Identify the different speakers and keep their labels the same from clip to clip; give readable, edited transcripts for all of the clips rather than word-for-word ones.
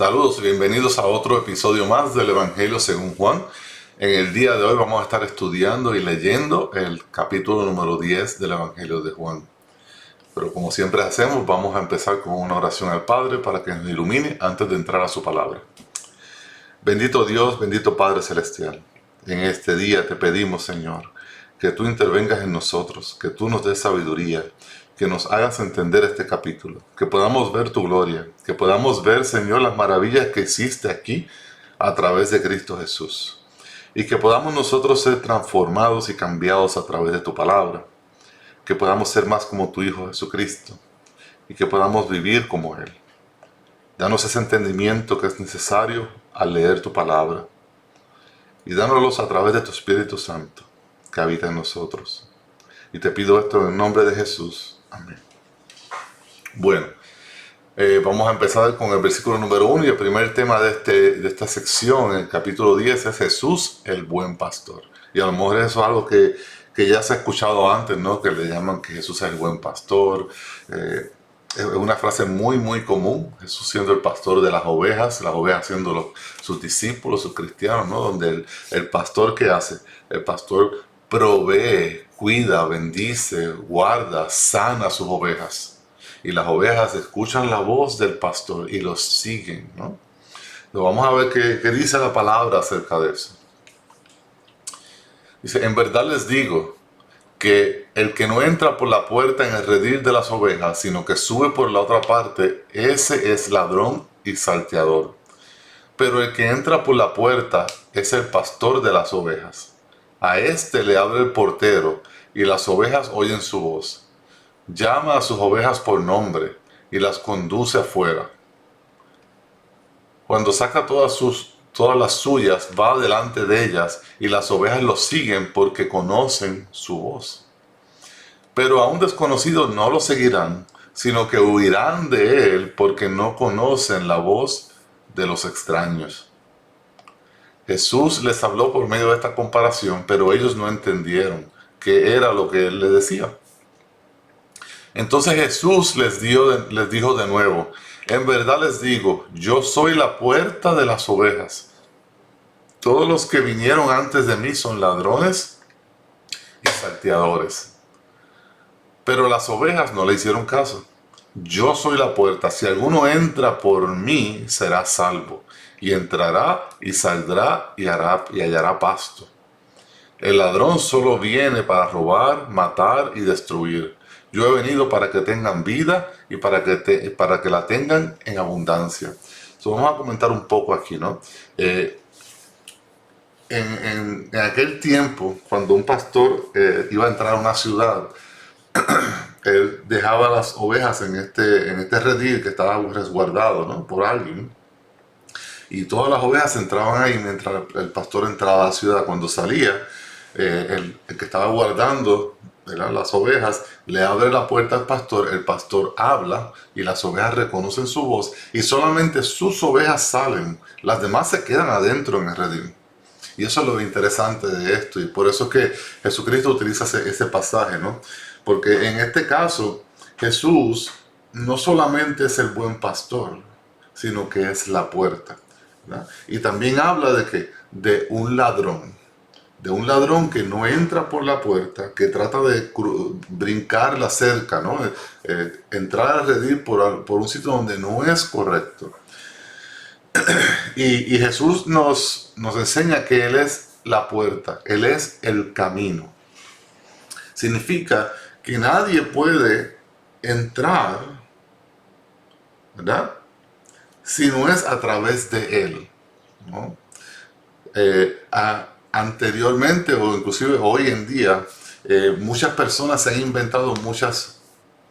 Speaker 1: Saludos y bienvenidos a otro episodio más del Evangelio según Juan. En el día de hoy vamos a estar estudiando y leyendo el capítulo número 10 del Evangelio de Juan. Pero como siempre hacemos, vamos a empezar con una oración al Padre para que nos ilumine antes de entrar a su palabra. Bendito Dios, bendito Padre Celestial, en este día te pedimos, Señor, que tú intervengas en nosotros, que tú nos des sabiduría, que nos hagas entender este capítulo, que podamos ver tu gloria, que podamos ver, Señor, las maravillas que hiciste aquí a través de Cristo Jesús. Y que podamos nosotros ser transformados y cambiados a través de tu palabra. Que podamos ser más como tu Hijo Jesucristo. Y que podamos vivir como Él. Danos ese entendimiento que es necesario al leer tu palabra. Y dánoslos a través de tu Espíritu Santo, que habita en nosotros. Y te pido esto en el nombre de Jesús. Amén. Bueno, vamos a empezar con el versículo número 1 y el primer tema de esta sección, en el capítulo 10, es Jesús, el buen pastor. Y a lo mejor eso es algo que ya se ha escuchado antes, ¿no? Que le llaman que Jesús es el buen pastor. Es una frase muy común, Jesús siendo el pastor de las ovejas siendo sus discípulos, sus cristianos, ¿no? Donde el pastor, ¿qué hace? El pastor provee, cuida, bendice, guarda, sana a sus ovejas. Y las ovejas escuchan la voz del pastor y los siguen, ¿no? Pero vamos a ver qué dice la palabra acerca de eso. Dice, en verdad les digo que el que no entra por la puerta en el redil de las ovejas, sino que sube por la otra parte, ese es ladrón y salteador. Pero el que entra por la puerta es el pastor de las ovejas. A éste le abre el portero, y las ovejas oyen su voz. Llama a sus ovejas por nombre, y las conduce afuera. Cuando saca todas las suyas, va delante de ellas, y las ovejas lo siguen porque conocen su voz. Pero a un desconocido no lo seguirán, sino que huirán de él porque no conocen la voz de los extraños. Jesús les habló por medio de esta comparación, pero ellos no entendieron qué era lo que él les decía. Entonces Jesús les dijo de nuevo, en verdad les digo, yo soy la puerta de las ovejas. Todos los que vinieron antes de mí son ladrones y salteadores. Pero las ovejas no le hicieron caso. Yo soy la puerta. Si alguno entra por mí, será salvo. Y entrará y saldrá y hallará pasto. El ladrón solo viene para robar, matar y destruir. Yo he venido para que tengan vida y para que la tengan en abundancia. Entonces vamos a comentar un poco aquí, ¿no? En aquel tiempo, cuando un pastor iba a entrar a una ciudad, él dejaba las ovejas en este redil que estaba resguardado, ¿no? Por alguien. Y todas las ovejas entraban ahí mientras el pastor entraba a la ciudad. Cuando salía, el que estaba guardando, ¿verdad?, las ovejas, le abre la puerta al pastor, el pastor habla y las ovejas reconocen su voz y solamente sus ovejas salen, las demás se quedan adentro en el redil. Y eso es lo interesante de esto, y por eso es que Jesucristo utiliza ese pasaje, ¿no? Porque en este caso, Jesús no solamente es el buen pastor, sino que es la puerta, ¿verdad? Y también habla de un ladrón que no entra por la puerta, que trata de brincar la cerca, ¿no? Entrar al redil por un sitio donde no es correcto. Y Jesús nos enseña que Él es la puerta, Él es el camino. Significa que nadie puede entrar, ¿verdad?, si no es a través de Él, ¿no? Anteriormente o inclusive hoy en día, muchas personas se han inventado muchos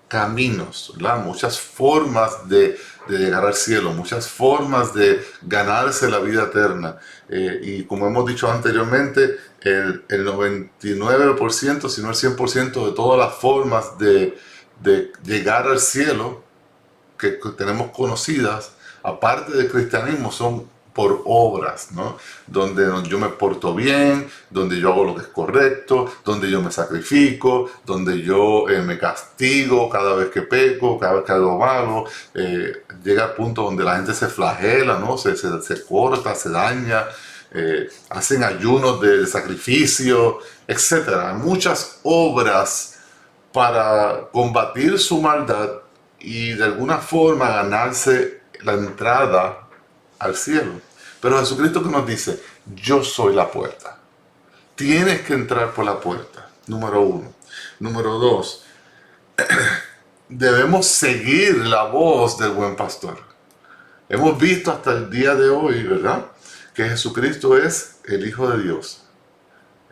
Speaker 1: caminos, ¿verdad?, muchas formas de llegar al cielo, muchas formas de ganarse la vida eterna. Y como hemos dicho anteriormente, el 99%, si no el 100% de todas las formas de llegar al cielo que tenemos conocidas, aparte del cristianismo, son por obras, ¿no? Donde yo me porto bien, donde yo hago lo que es correcto, donde yo me sacrifico, donde yo me castigo cada vez que peco, cada vez que hago malo. Llega al punto donde la gente se flagela, ¿no? Se corta, se daña, hacen ayunos de sacrificio, etcétera. Muchas obras para combatir su maldad y de alguna forma ganarse la entrada al cielo. Pero Jesucristo, que nos dice: yo soy la puerta. Tienes que entrar por la puerta, número 1. Número 2, debemos seguir la voz del buen pastor. Hemos visto hasta el día de hoy, ¿verdad?, que Jesucristo es el Hijo de Dios,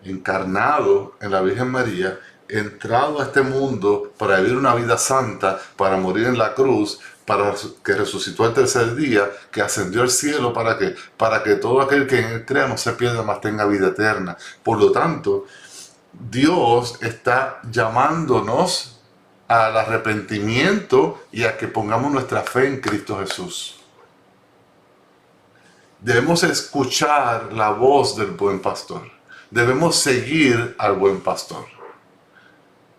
Speaker 1: encarnado en la Virgen María, entrado a este mundo para vivir una vida santa, para morir en la cruz, para que resucitó el tercer día, que ascendió al cielo. ¿Para qué? Para que todo aquel que en él crea no se pierda, mas tenga vida eterna. Por lo tanto, Dios está llamándonos al arrepentimiento y a que pongamos nuestra fe en Cristo Jesús. Debemos escuchar la voz del buen pastor. Debemos seguir al buen pastor,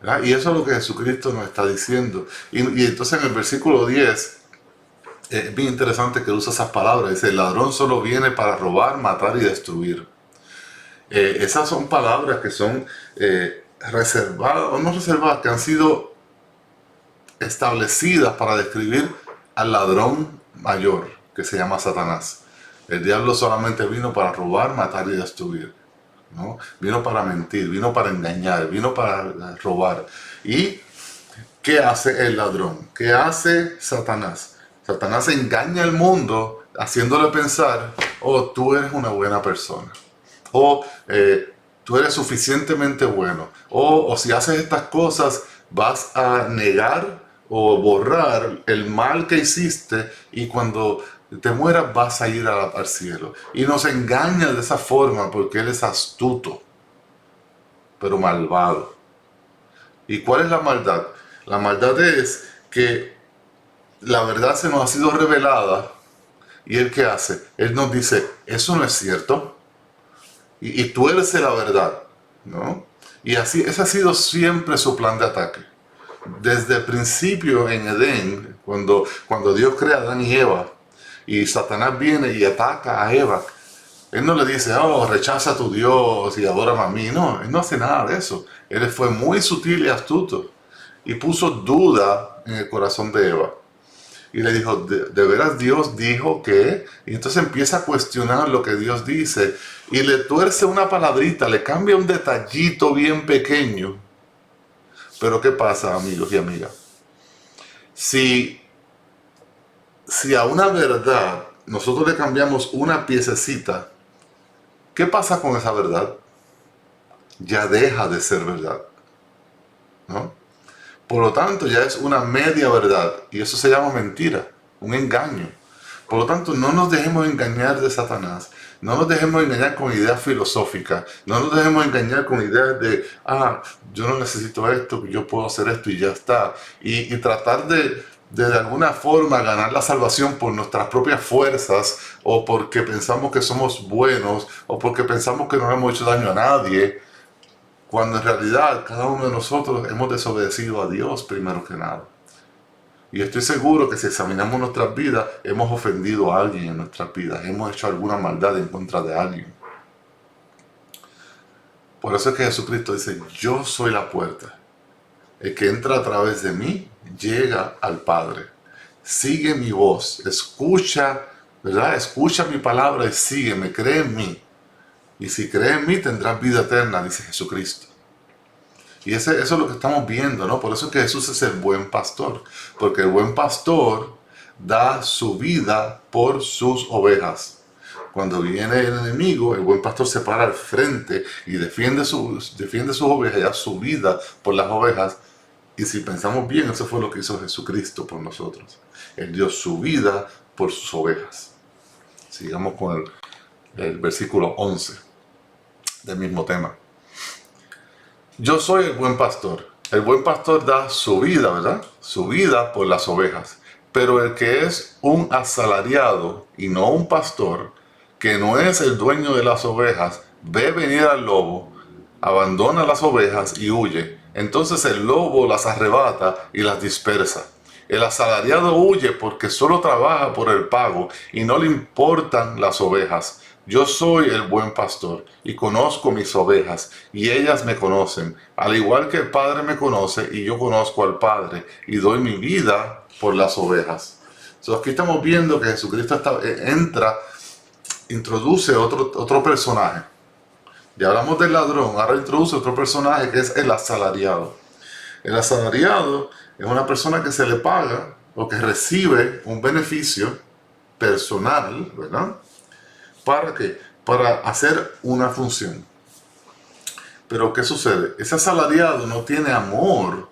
Speaker 1: ¿verdad? Y eso es lo que Jesucristo nos está diciendo. Y entonces en el versículo 10, es bien interesante que usa esas palabras. Dice: el ladrón solo viene para robar, matar y destruir. Esas son palabras que son reservadas, o no reservadas, que han sido establecidas para describir al ladrón mayor, que se llama Satanás. El diablo solamente vino para robar, matar y destruir, ¿no? Vino para mentir, vino para engañar, vino para robar. ¿Y qué hace el ladrón? ¿Qué hace Satanás? Satanás engaña al mundo haciéndole pensar: oh, tú eres una buena persona, o tú eres suficientemente bueno, o si haces estas cosas vas a negar o borrar el mal que hiciste, y cuando te mueras vas a ir al cielo. Y nos engaña de esa forma porque él es astuto, pero malvado. ¿Y cuál es la maldad? La maldad es que la verdad se nos ha sido revelada, y él, ¿qué hace? Él nos dice: eso no es cierto, y tuerce la verdad, ¿no? Y así, ese ha sido siempre su plan de ataque. Desde el principio en Edén, cuando Dios crea a Adán y Eva, y Satanás viene y ataca a Eva, él no le dice: oh, rechaza a tu Dios y adórame a mí. No, él no hace nada de eso. Él fue muy sutil y astuto, y puso duda en el corazón de Eva. Y le dijo: ¿de veras Dios dijo que? Y entonces empieza a cuestionar lo que Dios dice, y le tuerce una palabrita, le cambia un detallito bien pequeño. Pero ¿qué pasa, amigos y amigas? Si a una verdad nosotros le cambiamos una piececita, ¿qué pasa con esa verdad? Ya deja de ser verdad, ¿no? Por lo tanto, ya es una media verdad, y eso se llama mentira, un engaño. Por lo tanto, no nos dejemos engañar de Satanás, no nos dejemos engañar con ideas filosóficas, no nos dejemos engañar con ideas de: yo no necesito esto, yo puedo hacer esto y ya está. Y tratar de alguna forma ganar la salvación por nuestras propias fuerzas, o porque pensamos que somos buenos, o porque pensamos que no hemos hecho daño a nadie, cuando en realidad cada uno de nosotros hemos desobedecido a Dios primero que nada. Y estoy seguro que si examinamos nuestras vidas, hemos ofendido a alguien en nuestras vidas, hemos hecho alguna maldad en contra de alguien. Por eso es que Jesucristo dice: yo soy la puerta. El que entra a través de mí llega al Padre. Sigue mi voz, escucha, ¿verdad? Escucha mi palabra y sígueme, cree en mí. Y si crees en mí tendrás vida eterna, dice Jesucristo. Y eso es lo que estamos viendo, ¿no? Por eso es que Jesús es el buen pastor. Porque el buen pastor da su vida por sus ovejas. Cuando viene el enemigo, el buen pastor se para al frente y defiende sus ovejas y da su vida por las ovejas. Y si pensamos bien, eso fue lo que hizo Jesucristo por nosotros. Él dio su vida por sus ovejas. Sigamos con el versículo 11 del mismo tema. Yo soy el buen pastor. El buen pastor da su vida, ¿verdad? Su vida por las ovejas. Pero el que es un asalariado y no un pastor, que no es el dueño de las ovejas, ve venir al lobo, abandona las ovejas y huye. Entonces el lobo las arrebata y las dispersa. El asalariado huye porque solo trabaja por el pago y no le importan las ovejas. Yo soy el buen pastor y conozco mis ovejas y ellas me conocen, al igual que el Padre me conoce y yo conozco al Padre y doy mi vida por las ovejas. Aquí estamos viendo que Jesucristo introduce otro personaje. Ya hablamos del ladrón, ahora introduce otro personaje que es el asalariado. El asalariado es una persona que se le paga o que recibe un beneficio personal, ¿verdad? ¿Para qué? Para hacer una función. Pero ¿qué sucede? Ese asalariado no tiene amor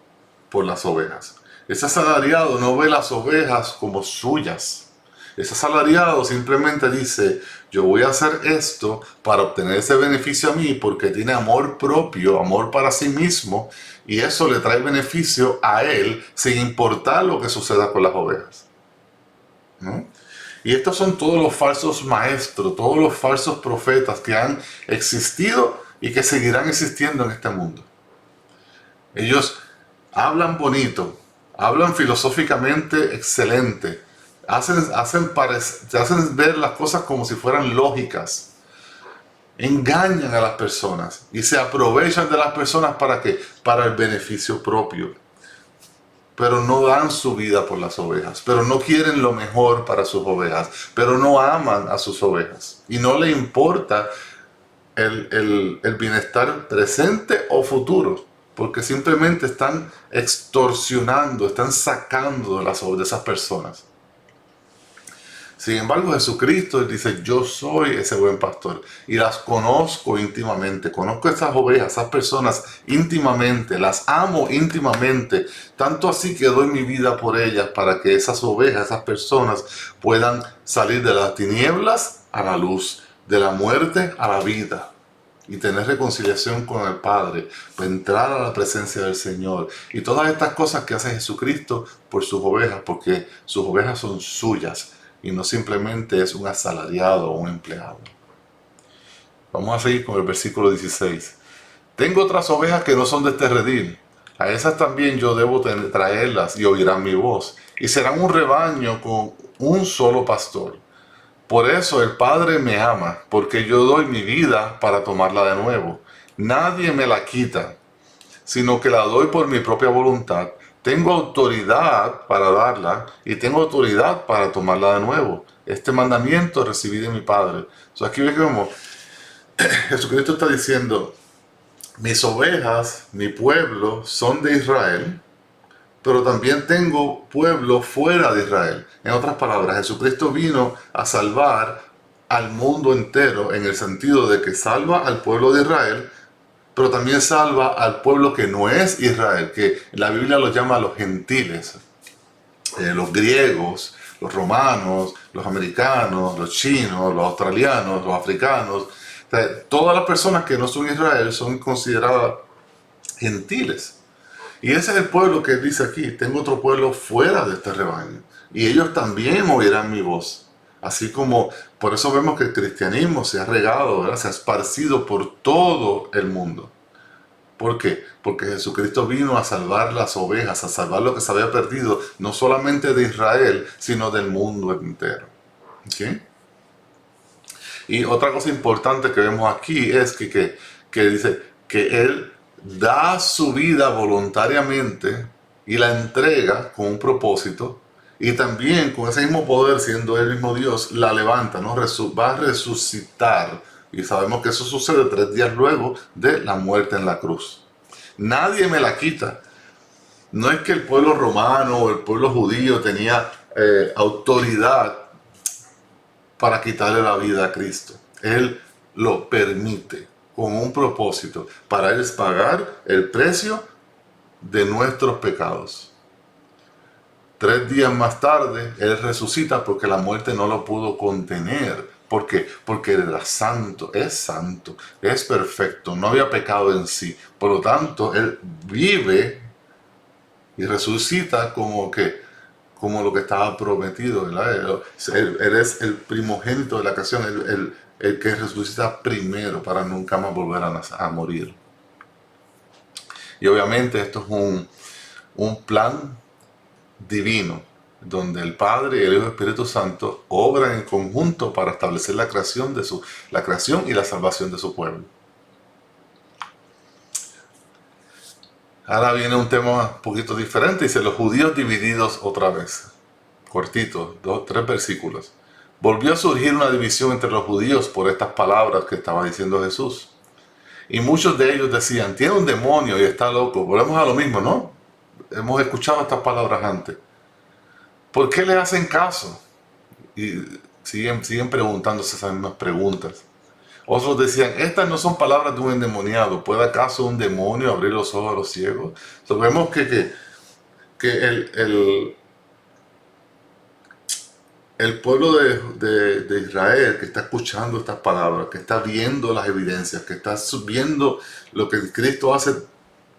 Speaker 1: por las ovejas. Ese asalariado no ve las ovejas como suyas. Ese asalariado simplemente dice, yo voy a hacer esto para obtener ese beneficio a mí porque tiene amor propio, amor para sí mismo, y eso le trae beneficio a él sin importar lo que suceda con las ovejas, ¿no? Y estos son todos los falsos maestros, todos los falsos profetas que han existido y que seguirán existiendo en este mundo. Ellos hablan bonito, hablan filosóficamente excelente, te hacen ver las cosas como si fueran lógicas, engañan a las personas y se aprovechan de las personas ¿para qué? Para el beneficio propio. Pero no dan su vida por las ovejas, pero no quieren lo mejor para sus ovejas, pero no aman a sus ovejas y no le importa el bienestar presente o futuro, porque simplemente están extorsionando, están sacando de esas personas. Sin embargo, Jesucristo dice, yo soy ese buen pastor y las conozco íntimamente, conozco esas ovejas, esas personas íntimamente, las amo íntimamente, tanto así que doy mi vida por ellas para que esas ovejas, esas personas puedan salir de las tinieblas a la luz, de la muerte a la vida y tener reconciliación con el Padre, para entrar a la presencia del Señor y todas estas cosas que hace Jesucristo por sus ovejas, porque sus ovejas son suyas y no simplemente es un asalariado o un empleado. Vamos a seguir con el versículo 16. Tengo otras ovejas que no son de este redil. A esas también yo debo traerlas y oirán mi voz. Y serán un rebaño con un solo pastor. Por eso el Padre me ama, porque yo doy mi vida para tomarla de nuevo. Nadie me la quita, sino que la doy por mi propia voluntad. Tengo autoridad para darla y tengo autoridad para tomarla de nuevo. Este mandamiento recibí de mi Padre. Aquí vemos, Jesucristo está diciendo, mis ovejas, mi pueblo, son de Israel, pero también tengo pueblo fuera de Israel. En otras palabras, Jesucristo vino a salvar al mundo entero en el sentido de que salva al pueblo de Israel, pero también salva al pueblo que no es Israel, que la Biblia los llama los gentiles, los griegos, los romanos, los americanos, los chinos, los australianos, los africanos. Todas las personas que no son Israel son consideradas gentiles. Y ese es el pueblo que dice aquí, tengo otro pueblo fuera de este rebaño, y ellos también oirán mi voz. Así como, por eso vemos que el cristianismo se ha regado, ¿verdad? Se ha esparcido por todo el mundo. ¿Por qué? Porque Jesucristo vino a salvar las ovejas, a salvar lo que se había perdido, no solamente de Israel, sino del mundo entero. ¿Okay? Y otra cosa importante que vemos aquí es que dice que Él da su vida voluntariamente y la entrega con un propósito, y también con ese mismo poder, siendo Él mismo Dios, la levanta, ¿no? Va a resucitar, y sabemos que eso sucede 3 días luego de la muerte en la cruz. Nadie me la quita. No es que el pueblo romano o el pueblo judío tenía autoridad para quitarle la vida a Cristo. Él lo permite con un propósito, para Él pagar el precio de nuestros pecados. 3 días más tarde, Él resucita porque la muerte no lo pudo contener. ¿Por qué? Porque Él era santo, es perfecto, no había pecado en sí. Por lo tanto, Él vive y resucita como que como lo que estaba prometido, ¿verdad? Él es el primogénito de la creación, el que resucita primero para nunca más volver a morir. Y obviamente esto es un plan divino, donde el Padre y el Hijo y el Espíritu Santo obran en conjunto para establecer la creación y la salvación de su pueblo. Ahora viene un tema un poquito diferente, dice los judíos divididos otra vez. Cortito, 3 versículos. Volvió a surgir una división entre los judíos por estas palabras que estaba diciendo Jesús. Y muchos de ellos decían, tiene un demonio y está loco. Volvemos a lo mismo, ¿no? Hemos escuchado estas palabras antes. ¿Por qué le hacen caso? Y siguen preguntándose esas mismas preguntas. Otros decían, estas no son palabras de un endemoniado. ¿Puede acaso un demonio abrir los ojos a los ciegos? Entonces vemos que el pueblo de Israel que está escuchando estas palabras, que está viendo las evidencias, que está viendo lo que Cristo hace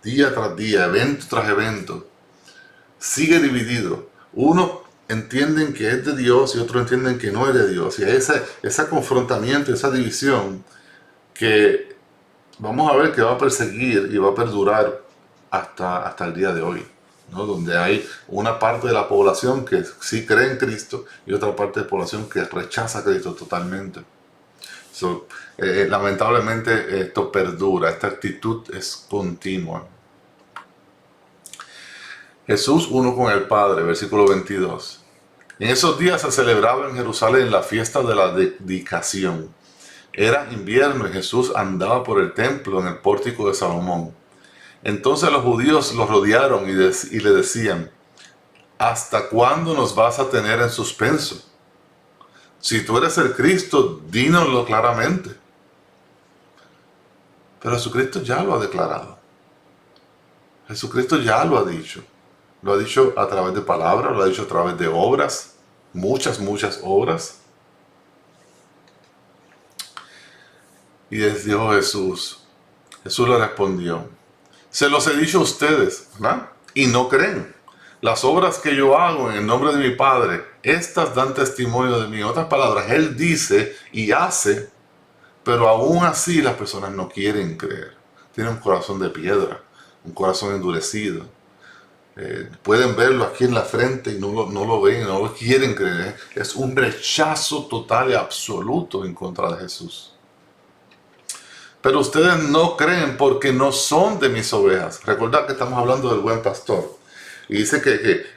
Speaker 1: día tras día, evento tras evento, sigue dividido. Unos entienden que es de Dios y otros entienden que no es de Dios. Y ese confrontamiento, esa división que vamos a ver que va a perseguir y va a perdurar hasta el día de hoy, ¿no? Donde hay una parte de la población que sí cree en Cristo y otra parte de la población que rechaza a Cristo totalmente. Lamentablemente esto perdura, esta actitud es continua. Jesús uno con el Padre, versículo 22. En esos días se celebraba en Jerusalén la fiesta de la dedicación. Era invierno y Jesús andaba por el templo en el pórtico de Salomón. Entonces los judíos lo rodearon y le decían, ¿hasta cuándo nos vas a tener en suspenso? Si tú eres el Cristo, dínoslo claramente. Pero Jesucristo ya lo ha declarado. Jesucristo ya lo ha dicho. Lo ha dicho a través de palabras, lo ha dicho a través de obras, muchas obras. Y les dijo Jesús le respondió, se los he dicho a ustedes, ¿verdad? Y no creen. Las obras que yo hago en el nombre de mi Padre, estas dan testimonio de mí. En otras palabras, Él dice y hace, pero aún así las personas no quieren creer. Tienen un corazón de piedra, un corazón endurecido. Pueden verlo aquí en la frente y no lo ven, no lo quieren creer. Es un rechazo total y absoluto en contra de Jesús. Pero ustedes no creen porque no son de mis ovejas. Recordad que estamos hablando del buen pastor. Y dice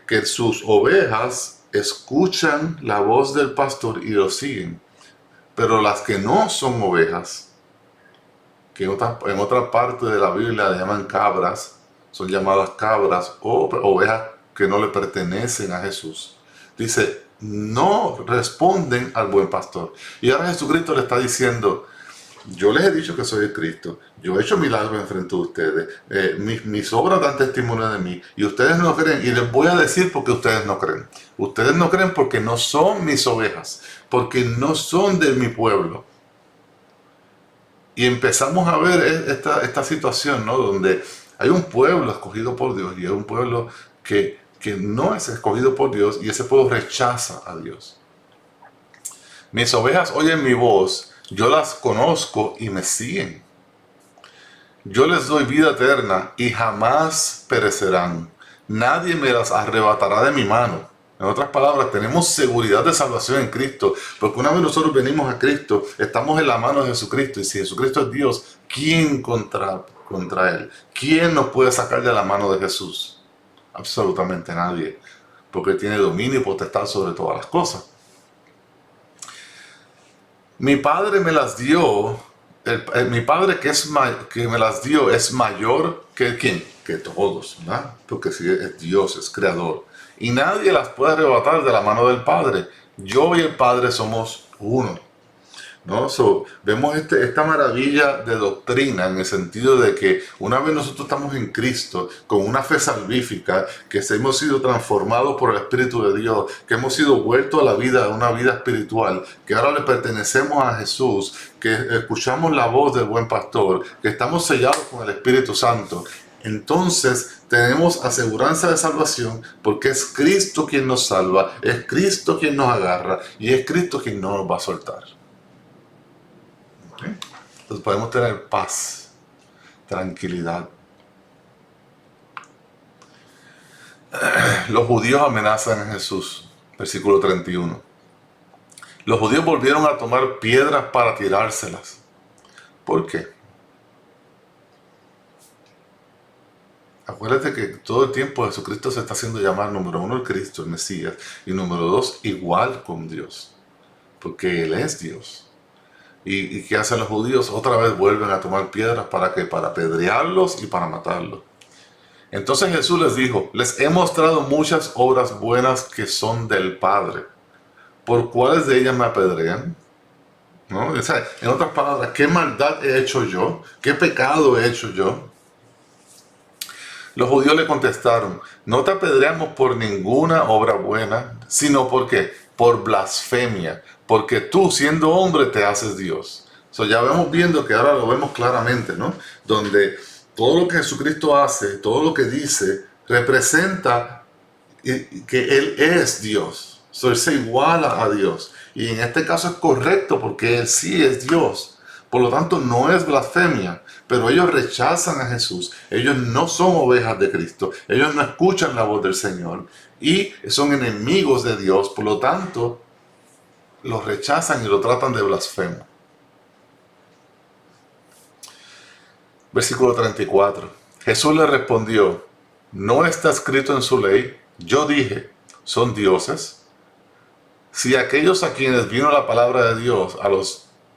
Speaker 1: que sus ovejas escuchan la voz del pastor y lo siguen. Pero las que no son ovejas, que en otra parte de la Biblia le llaman cabras, son llamadas cabras o ovejas que no le pertenecen a Jesús. Dice, no responden al buen pastor. Y ahora Jesucristo le está diciendo, yo les he dicho que soy el Cristo, yo he hecho milagros enfrente de ustedes, mis obras dan testimonio de mí, y ustedes no creen, y les voy a decir por qué ustedes no creen. Ustedes no creen porque no son mis ovejas, porque no son de mi pueblo. Y empezamos a ver esta situación, ¿no? Donde hay un pueblo escogido por Dios y hay un pueblo que no es escogido por Dios y ese pueblo rechaza a Dios. Mis ovejas oyen mi voz, yo las conozco y me siguen. Yo les doy vida eterna y jamás perecerán. Nadie me las arrebatará de mi mano. En otras palabras, tenemos seguridad de salvación en Cristo, porque una vez nosotros venimos a Cristo, estamos en la mano de Jesucristo, y si Jesucristo es Dios, ¿quién contra Él? ¿Quién nos puede sacar de la mano de Jesús? Absolutamente nadie, porque tiene dominio y potestad sobre todas las cosas. Mi Padre me las dio, mi Padre que me las dio es mayor que ¿quién? Que todos, ¿verdad? Porque si es Dios, es creador. Y nadie las puede arrebatar de la mano del Padre. Yo y el Padre somos uno, ¿no? Vemos esta maravilla de doctrina en el sentido de que una vez nosotros estamos en Cristo con una fe salvífica, que hemos sido transformados por el Espíritu de Dios, que hemos sido vueltos a la vida, a una vida espiritual, que ahora le pertenecemos a Jesús, que escuchamos la voz del buen pastor, que estamos sellados con el Espíritu Santo. entonces tenemos aseguranza de salvación porque es Cristo quien nos salva, es Cristo quien nos agarra y es Cristo quien no nos va a soltar. ¿Okay? Entonces podemos tener paz, tranquilidad. Los judíos amenazan a Jesús, versículo 31. Los judíos volvieron a tomar piedras para tirárselas. ¿Por qué? Acuérdate que todo el tiempo Jesucristo se está haciendo llamar, número 1, el Cristo, el Mesías, y número 2, igual con Dios, porque Él es Dios. ¿Y qué hacen los judíos? Otra vez vuelven a tomar piedras, ¿para qué? Para apedrearlos y para matarlos. Entonces Jesús les dijo, les he mostrado muchas obras buenas que son del Padre. ¿Por cuáles de ellas me apedrean? ¿No? O sea, en otras palabras, ¿qué maldad he hecho yo? ¿Qué pecado he hecho yo? Los judíos le contestaron, no te apedreamos por ninguna obra buena, sino porque por blasfemia, porque tú siendo hombre te haces Dios. Ya vemos viendo que ahora lo vemos claramente, ¿no? Donde todo lo que Jesucristo hace, todo lo que dice, representa que Él es Dios. Él se iguala a Dios. Y en este caso es correcto porque Él sí es Dios. Por lo tanto, no es blasfemia. Pero ellos rechazan a Jesús. Ellos no son ovejas de Cristo. Ellos no escuchan la voz del Señor. Y son enemigos de Dios. Por lo tanto, los rechazan y lo tratan de blasfemo. Versículo 34. Jesús le respondió, ¿no está escrito en su ley? Yo dije, ¿son dioses? Si aquellos a quienes vino la palabra de Dios,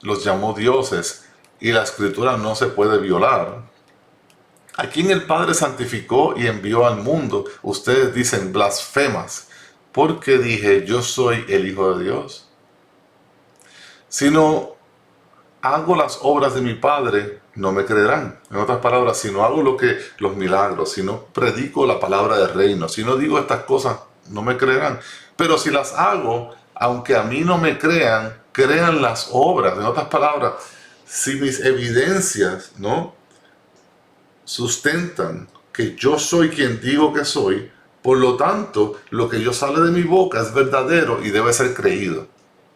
Speaker 1: los llamó dioses, y la escritura no se puede violar, a quien el Padre santificó y envió al mundo, ustedes dicen blasfemas, porque dije, yo soy el Hijo de Dios. Si no hago las obras de mi Padre, no me creerán. En otras palabras, si no hago los milagros, si no predico la palabra del reino, si no digo estas cosas, no me creerán. Pero si las hago, aunque a mí no me crean, crean las obras. En otras palabras, si mis evidencias, ¿no?, sustentan que yo soy quien digo que soy, por lo tanto, lo que yo sale de mi boca es verdadero y debe ser creído,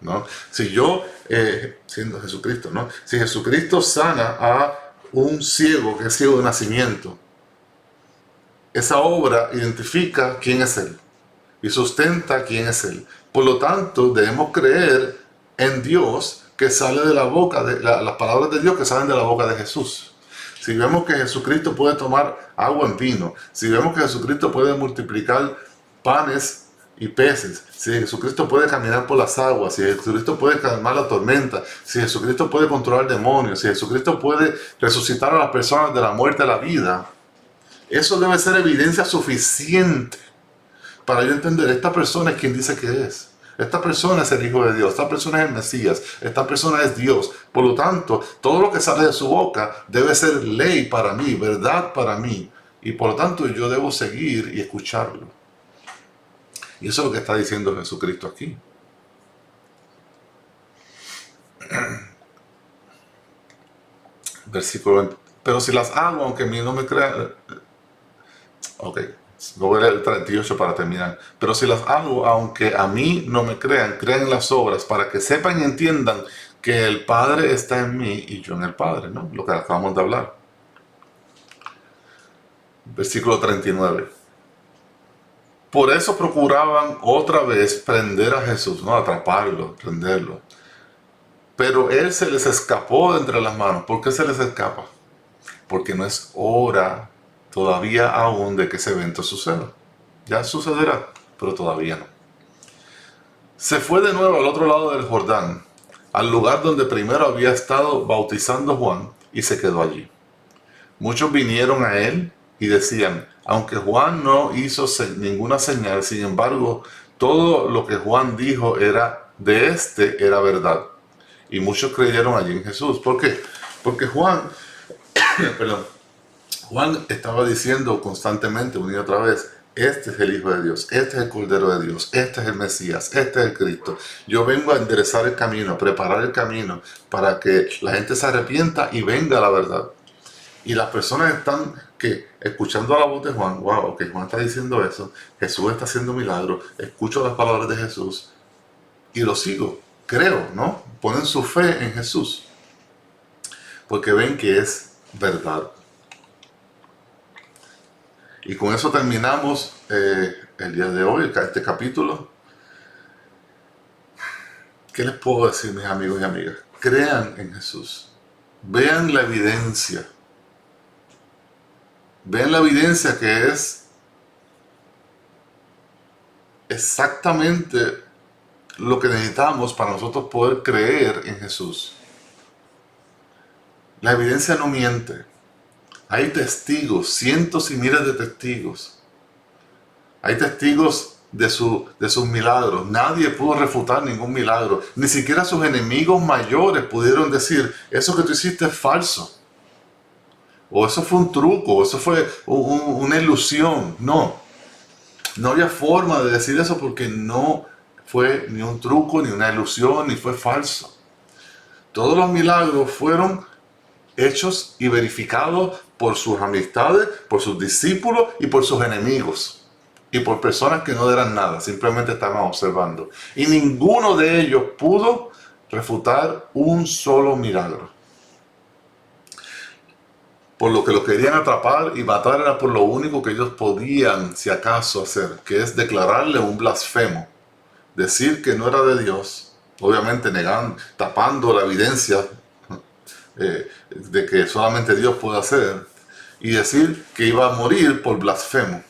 Speaker 1: ¿no? Si yo, siendo Jesucristo, ¿no?, si Jesucristo sana a un ciego que es ciego de nacimiento, esa obra identifica quién es Él y sustenta quién es Él. Por lo tanto, debemos creer en Dios que sale de la boca, las palabras de Dios que salen de la boca de Jesús. Si vemos que Jesucristo puede tomar agua en vino, si vemos que Jesucristo puede multiplicar panes y peces, si Jesucristo puede caminar por las aguas, si Jesucristo puede calmar la tormenta, si Jesucristo puede controlar demonios, si Jesucristo puede resucitar a las personas de la muerte a la vida, eso debe ser evidencia suficiente para yo entender, esta persona es quien dice que es. Esta persona es el Hijo de Dios, esta persona es el Mesías, esta persona es Dios. Por lo tanto, todo lo que sale de su boca debe ser ley para mí, verdad para mí. Y por lo tanto yo debo seguir y escucharlo. Y eso es lo que está diciendo Jesucristo aquí. Versículo 20. Pero si las hago, aunque a mí no me crean... Ok. Voy a leer el 38 para terminar. Pero si las hago, aunque a mí no me crean, crean las obras para que sepan y entiendan que el Padre está en mí y yo en el Padre, ¿no? Lo que acabamos de hablar. Versículo 39. Por eso procuraban otra vez prender a Jesús, ¿no? Atraparlo, prenderlo. Pero Él se les escapó de entre las manos. ¿Por qué se les escapa? Porque no es hora todavía aún de que ese evento suceda. Ya sucederá, pero todavía no. Se fue de nuevo al otro lado del Jordán, al lugar donde primero había estado bautizando Juan, y se quedó allí. Muchos vinieron a él y decían, aunque Juan no hizo ninguna señal, sin embargo, todo lo que Juan dijo era verdad. Y muchos creyeron allí en Jesús. ¿Por qué? Porque Juan estaba diciendo constantemente, una y otra vez, este es el Hijo de Dios, este es el Cordero de Dios, este es el Mesías, este es el Cristo. Yo vengo a enderezar el camino, a preparar el camino para que la gente se arrepienta y venga a la verdad. Y las personas están escuchando la voz de Juan, wow, que Juan está diciendo eso, Jesús está haciendo milagros, escucho las palabras de Jesús y lo sigo, creo, ¿no? Ponen su fe en Jesús porque ven que es verdad. Y con eso terminamos el día de hoy, este capítulo. ¿Qué les puedo decir, mis amigos y amigas? Crean en Jesús. Vean la evidencia. Vean la evidencia que es exactamente lo que necesitamos para nosotros poder creer en Jesús. La evidencia no miente. Hay testigos, cientos y miles de testigos. Hay testigos de sus milagros. Nadie pudo refutar ningún milagro. Ni siquiera sus enemigos mayores pudieron decir, eso que tú hiciste es falso. O eso fue un truco, o eso fue una ilusión. No. No había forma de decir eso porque no fue ni un truco, ni una ilusión, ni fue falso. Todos los milagros fueron hechos y verificados por sus amistades, por sus discípulos y por sus enemigos. Y por personas que no eran nada, simplemente estaban observando. Y ninguno de ellos pudo refutar un solo milagro. Por lo que lo querían atrapar y matar era por lo único que ellos podían, si acaso, hacer, que es declararle un blasfemo. Decir que no era de Dios, obviamente negando, tapando la evidencia de que solamente Dios puede hacer, y decir que iba a morir por blasfemo.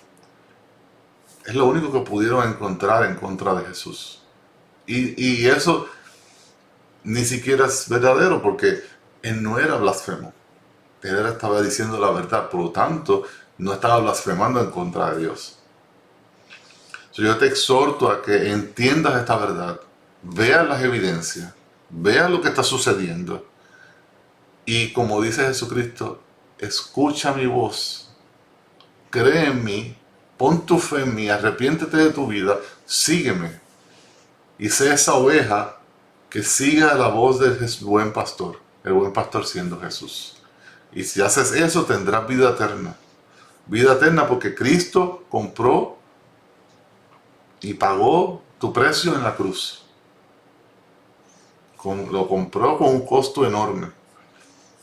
Speaker 1: Es lo único que pudieron encontrar en contra de Jesús. Y eso ni siquiera es verdadero porque él no era blasfemo. Él estaba diciendo la verdad, por lo tanto, no estaba blasfemando en contra de Dios. Yo te exhorto a que entiendas esta verdad, veas las evidencias, veas lo que está sucediendo y como dice Jesucristo, escucha mi voz, cree en mí, pon tu fe en mí, arrepiéntete de tu vida, sígueme y sé esa oveja que siga la voz del buen pastor, el buen pastor siendo Jesús. Y si haces eso tendrás vida eterna. Vida eterna porque Cristo compró y pagó tu precio en la cruz. Lo compró con un costo enorme.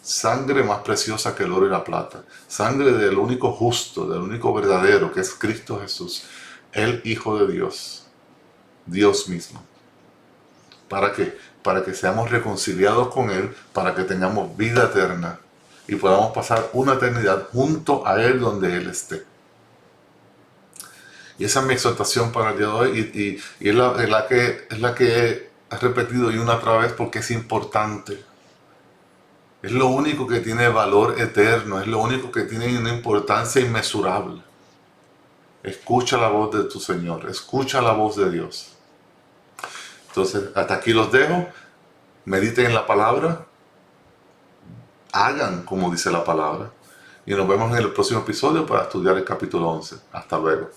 Speaker 1: Sangre más preciosa que el oro y la plata. Sangre del único justo, del único verdadero, que es Cristo Jesús. El Hijo de Dios. Dios mismo. ¿Para qué? Para que seamos reconciliados con Él, para que tengamos vida eterna y podamos pasar una eternidad junto a Él donde Él esté. Y esa es mi exhortación para el día de hoy y es la que he repetido y una otra vez porque es importante. Es lo único que tiene valor eterno, es lo único que tiene una importancia inmesurable. Escucha la voz de tu Señor, escucha la voz de Dios. Entonces, hasta aquí los dejo. Mediten en la palabra. Hagan como dice la palabra. Y nos vemos en el próximo episodio para estudiar el capítulo 11. Hasta luego.